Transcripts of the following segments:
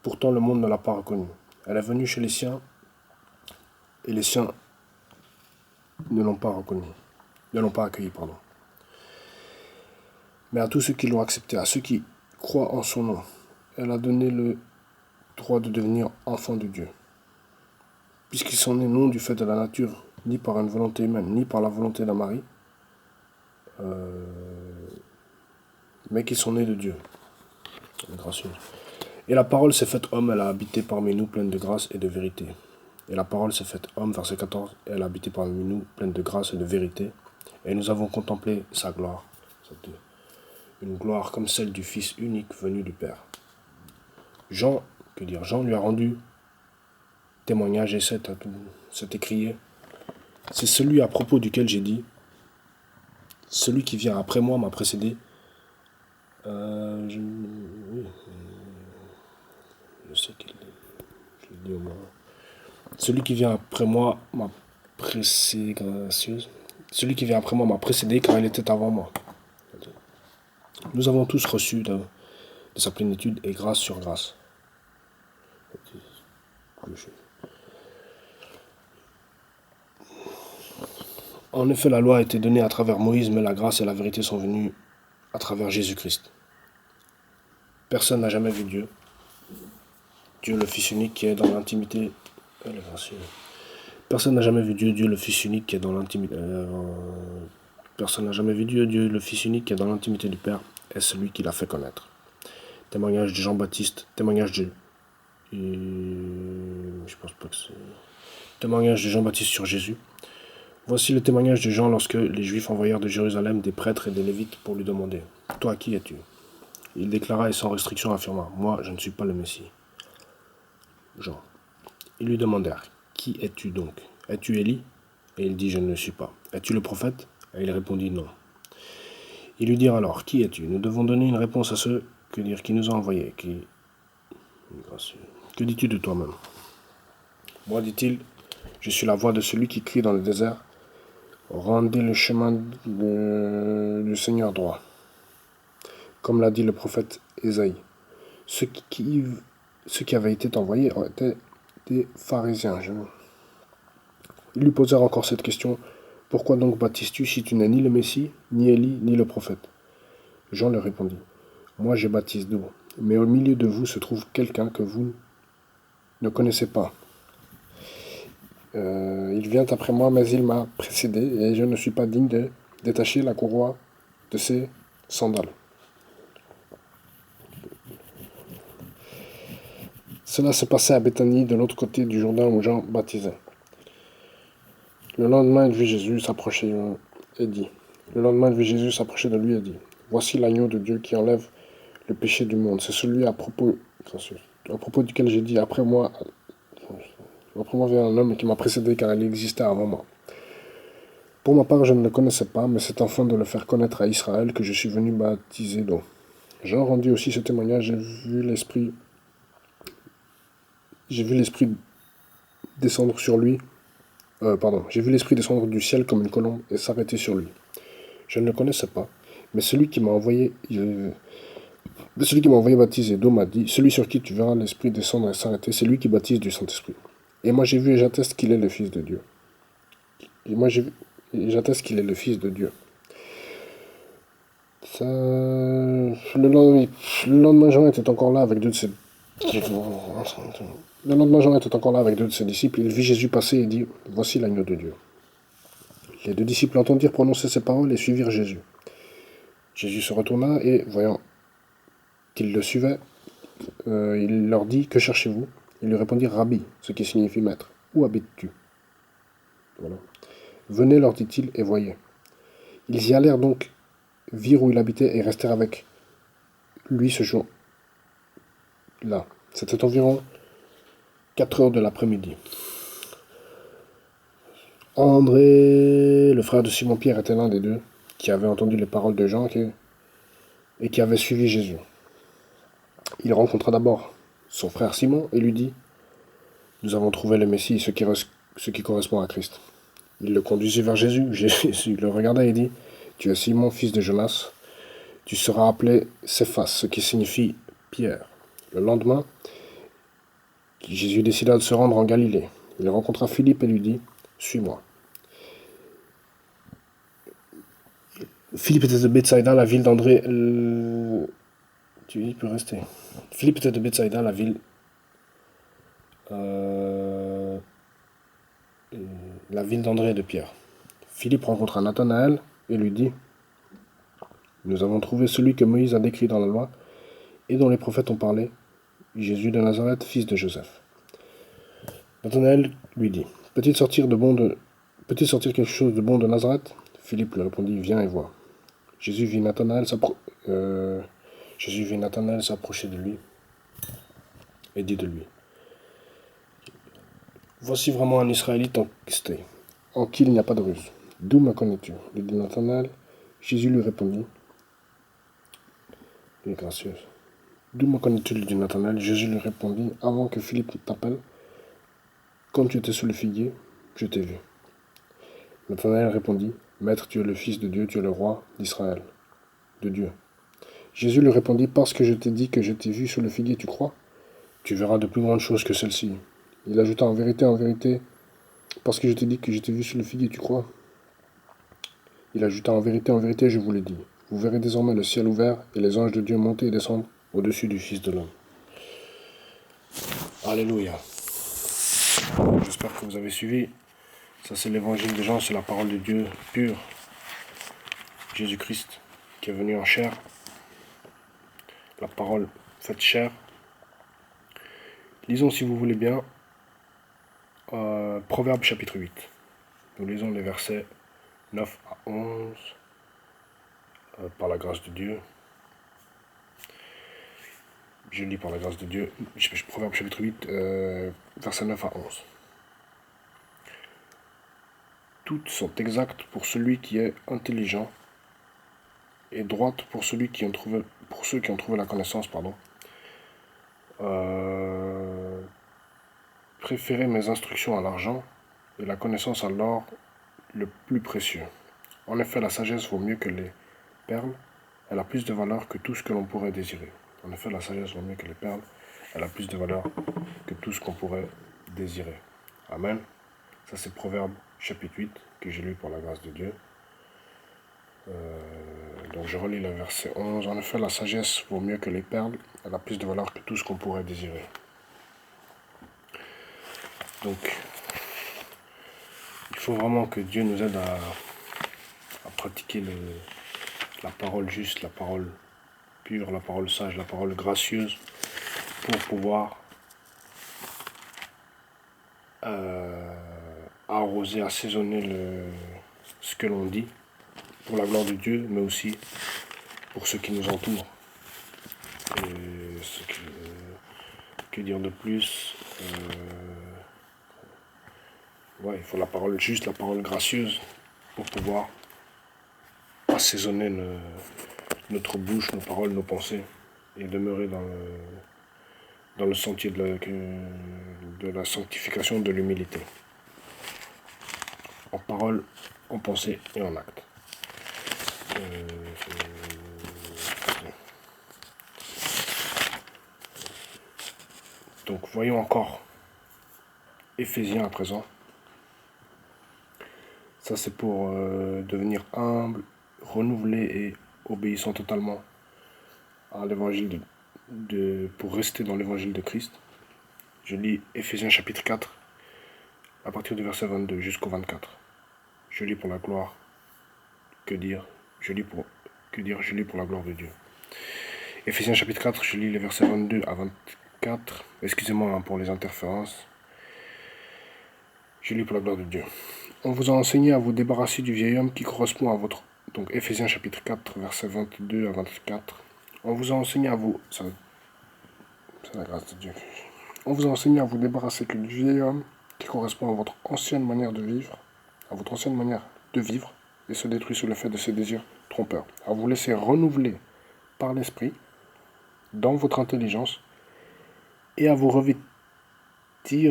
Pourtant, le monde ne l'a pas reconnue. Elle est venue chez les siens, et les siens ne l'ont pas reconnue, ne l'ont pas accueillie, pardon. Mais à tous ceux qui l'ont accepté, à ceux qui croient en son nom, elle a donné le droit de devenir enfants de Dieu. Puisqu'ils sont nés non du fait de la nature, ni par une volonté humaine, ni par la volonté d'un mari, mais qu'ils sont nés de Dieu. Gracieux. Et la parole s'est faite homme, elle a habité parmi nous pleine de grâce et de vérité. Et la parole s'est faite homme, verset 14, et elle a habité parmi nous pleine de grâce et de vérité. Et nous avons contemplé sa gloire. Une gloire comme celle du Fils unique venu du Père. Jean lui a rendu témoignage et c'est écrié. C'est celui à propos duquel j'ai dit, celui qui vient après moi m'a précédé. Je sais qu'il je l'ai dit au moins. Celui qui vient après moi m'a précédé, gracieuse. Celui qui vient après moi m'a précédé car il était avant moi. Nous avons tous reçu de sa plénitude et grâce sur grâce. En effet, la loi a été donnée à travers Moïse, mais la grâce et la vérité sont venues à travers Jésus-Christ. Personne n'a jamais vu Dieu. Dieu le Fils unique qui est dans l'intimité. Personne n'a jamais vu Dieu, Dieu le Fils unique qui est dans l'intimité. Personne n'a jamais vu Dieu, Dieu le Fils unique qui est dans l'intimité du Père est celui qui l'a fait connaître. Témoignage de Jean-Baptiste, témoignage de Jean-Baptiste sur Jésus. Voici le témoignage de Jean lorsque les Juifs envoyèrent de Jérusalem des prêtres et des Lévites pour lui demander « Toi, qui es-tu » Il déclara et sans restriction affirma « Moi, je ne suis pas le Messie. » Jean. Ils lui demandèrent « Qui es-tu donc? Es-tu Élie » Et il dit « Je ne le suis pas. » « Es-tu le prophète » Et il répondit « Non. » Ils lui dirent alors « Qui es-tu » Nous devons donner une réponse à ceux qui nous ont envoyés. Que dis-tu de toi-même? Moi, dit-il, je suis la voix de celui qui crie dans le désert. Rendez le chemin du Seigneur droit. Comme l'a dit le prophète Ésaïe. Ceux qui avaient été envoyés étaient des pharisiens. Ils lui posèrent encore cette question. Pourquoi donc baptises-tu si tu n'es ni le Messie, ni Élie, ni le prophète? Jean leur répondit. Moi je baptise d'eau, mais au milieu de vous se trouve quelqu'un que vous ne connaissez pas. Il vient après moi, mais il m'a précédé, et je ne suis pas digne de détacher la courroie de ses sandales. Cela se passait à Béthanie, de l'autre côté du Jourdain où Jean baptisait. Le lendemain, il vit Jésus s'approcher et dit. De lui et dit. Voici l'agneau de Dieu qui enlève le péché du monde. C'est celui à propos duquel j'ai dit après moi vient un homme qui m'a précédé car il existait avant moi. Pour ma part, je ne le connaissais pas, mais c'est afin de le faire connaître à Israël que je suis venu baptiser d'eau. Jean rendit aussi ce témoignage, j'ai vu l'Esprit descendre sur lui. J'ai vu l'Esprit descendre du ciel comme une colombe et s'arrêter sur lui. Je ne le connaissais pas, mais celui qui m'a envoyé baptiser d'eau m'a dit, celui sur qui tu verras l'Esprit descendre et s'arrêter, c'est lui qui baptise du Saint-Esprit. Et moi j'ai vu et j'atteste qu'il est le Fils de Dieu. Le lendemain, Jean était encore là avec deux de ses disciples. Il vit Jésus passer et dit, voici l'agneau de Dieu. Les deux disciples entendirent prononcer ces paroles et suivirent Jésus. Jésus se retourna et, voyant qu'ils le suivaient, il leur dit, que cherchez-vous? Ils lui répondirent, Rabbi, ce qui signifie maître. Où habites-tu? Voilà. Venez, leur dit-il, et voyez. Ils y allèrent donc, virent où il habitait et restèrent avec lui ce jour-là. C'était environ 4 heures de l'après-midi. André, le frère de Simon-Pierre, était l'un des deux qui avait entendu les paroles de Jean et qui avait suivi Jésus. Il rencontra d'abord son frère Simon et lui dit « Nous avons trouvé le Messie, ce qui correspond à Christ. » Il le conduisit vers Jésus. Jésus le regarda et dit « Tu es Simon, fils de Jonas. Tu seras appelé Céphas, ce qui signifie Pierre. » Le lendemain, Jésus décida de se rendre en Galilée. Il rencontra Philippe et lui dit, « Suis-moi. » Philippe était de Bethsaïda, la ville d'André. Tu peux rester. Philippe était de Bethsaïda, la ville. La ville d'André et de Pierre. Philippe rencontra Nathanaël et lui dit, « Nous avons trouvé celui que Moïse a décrit dans la loi et dont les prophètes ont parlé, Jésus de Nazareth, fils de Joseph. » Nathanaël lui dit, « Peut-il sortir quelque chose de bon de Nazareth ?» Philippe lui répondit, « Viens et vois. » Jésus vit Nathanaël s'approcher de lui et dit de lui, « Voici vraiment un Israélite en qui il n'y a pas de ruse. D'où me connais-tu » lui dit Nathanaël. Jésus lui répondit, « Il est gracieux. »« D'où me connais-tu » lui dit Nathanaël. Jésus lui répondit, « Avant que Philippe t'appelle, quand tu étais sous le figuier, je t'ai vu. » Nathanaël répondit, « Maître, tu es le Fils de Dieu, tu es le roi d'Israël, de Dieu. » Jésus lui répondit, « Parce que je t'ai dit que je t'ai vu sous le figuier, tu crois? Tu verras de plus grandes choses que celles-ci. » Il ajouta, en vérité, parce que je t'ai dit que je t'ai vu sous le figuier, tu crois? Il ajouta, en vérité, je vous l'ai dit. Vous verrez désormais le ciel ouvert et les anges de Dieu monter et descendre au-dessus du Fils de l'homme. Alléluia. J'espère que vous avez suivi. Ça, c'est l'évangile de Jean, c'est la parole de Dieu pure. Jésus-Christ qui est venu en chair. La parole faite chair. Lisons, si vous voulez bien, Proverbe chapitre 8. Nous lisons les versets 9 à 11, par la grâce de Dieu. Je lis par la grâce de Dieu, Proverbe chapitre 8, versets 9 à 11. Toutes sont exactes pour celui qui est intelligent et droites pour ceux qui ont trouvé la connaissance, Préférez mes instructions à l'argent et la connaissance à l'or le plus précieux. En effet, la sagesse vaut mieux que les perles, elle a plus de valeur que tout ce que l'on pourrait désirer. En effet, la sagesse vaut mieux que les perles, elle a plus de valeur que tout ce qu'on pourrait désirer. Amen. Ça, c'est Proverbe chapitre 8 que j'ai lu par la grâce de Dieu. Donc je relis le verset 11. En effet, la sagesse vaut mieux que les perles, elle a plus de valeur que tout ce qu'on pourrait désirer. Donc, il faut vraiment que Dieu nous aide à pratiquer la parole juste, la parole pure, la parole sage, la parole gracieuse, pour pouvoir arroser, assaisonner ce que l'on dit, pour la gloire de Dieu, mais aussi pour ceux qui nous entourent. Et que dire de plus? Il faut la parole juste, la parole gracieuse, pour pouvoir assaisonner notre bouche, nos paroles, nos pensées, et demeurer dans le sentier de la sanctification, de l'humilité. En parole, en pensée et en acte. Donc voyons encore Éphésiens à présent. Ça, c'est pour devenir humble, renouvelé et obéissant totalement à l'évangile pour rester dans l'évangile de Christ. Je lis Éphésiens chapitre 4 à partir du verset 22 jusqu'au 24. Je lis pour la gloire. Je lis pour la gloire de Dieu. Éphésiens chapitre 4, je lis les versets 22 à 24. Excusez-moi pour les interférences. Je lis pour la gloire de Dieu. On vous a enseigné à vous débarrasser du vieil homme qui correspond à votre... Donc Éphésiens chapitre 4, versets 22 à 24. On vous a enseigné à vous... C'est la grâce de Dieu. On vous a enseigné à vous débarrasser du vieil homme qui correspond à votre ancienne manière de vivre, et se détruit sous l'effet de ses désirs trompeurs. À vous laisser renouveler par l'esprit dans votre intelligence et à vous revêtir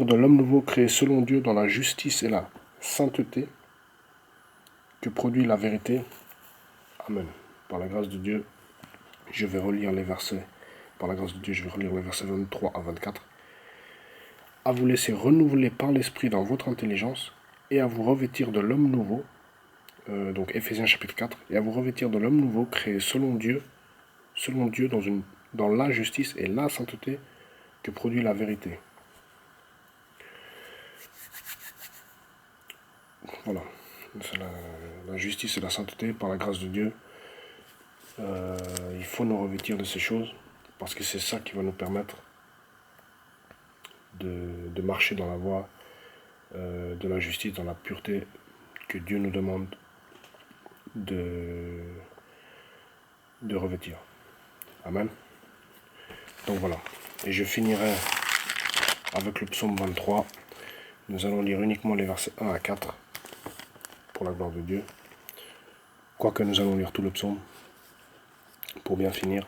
de l'homme nouveau créé selon Dieu dans la justice et la sainteté que produit la vérité. Amen. Par la grâce de Dieu, je vais relire les versets. Par la grâce de Dieu, je vais relire les versets 23 à 24. à vous laisser renouveler par l'esprit dans votre intelligence, et à vous revêtir de l'homme nouveau, donc Éphésiens chapitre 4, et à vous revêtir de l'homme nouveau, créé selon Dieu dans la justice et la sainteté que produit la vérité. Voilà, c'est la justice et la sainteté par la grâce de Dieu. Il faut nous revêtir de ces choses, parce que c'est ça qui va nous permettre de marcher dans la voie de la justice, dans la pureté que Dieu nous demande de revêtir. Amen. Donc voilà. Et je finirai avec le psaume 23. Nous allons lire uniquement les versets 1 à 4 pour la gloire de Dieu. Quoique nous allons lire tout le psaume pour bien finir.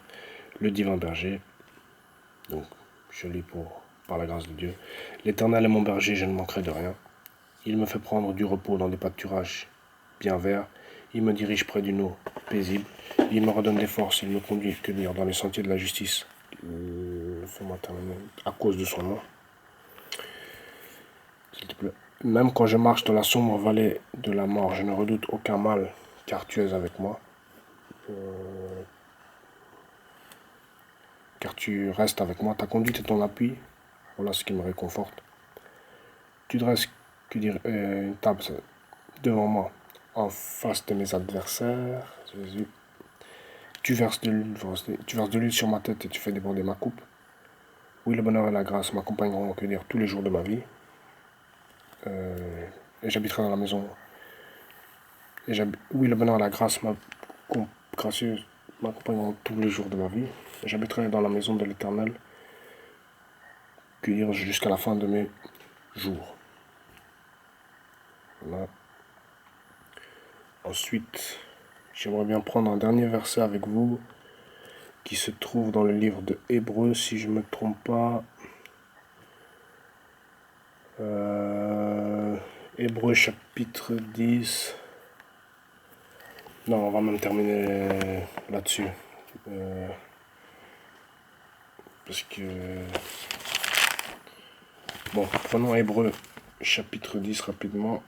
Le divin berger. Donc je lis par la grâce de Dieu. L'Éternel est mon berger, je ne manquerai de rien. Il me fait prendre du repos dans des pâturages bien verts. Il me dirige près d'une eau paisible. Il me redonne des forces. Il me conduit dans les sentiers de la justice. Fais-moi terminer. À cause de son nom. S'il te plaît. Même quand je marche dans la sombre vallée de la mort, je ne redoute aucun mal, car tu es avec moi. Car tu restes avec moi. Ta conduite et ton appui, voilà ce qui me réconforte. Tu dresses une table devant moi, en face de mes adversaires. Jésus. Tu verses de l'huile sur ma tête et tu fais déborder ma coupe. Oui, le bonheur et la grâce m'accompagneront, tous les jours de ma vie. Et j'habiterai dans la maison. Oui, le bonheur et la grâce m'accompagneront tous les jours de ma vie. Et j'habiterai dans la maison de l'Éternel, jusqu'à la fin de mes jours. Voilà. Ensuite, j'aimerais bien prendre un dernier verset avec vous, qui se trouve dans le livre de Hébreux, si je ne me trompe pas. Hébreux chapitre 10. Non, on va même terminer là-dessus. Parce que... Bon, prenons Hébreux chapitre 10 rapidement.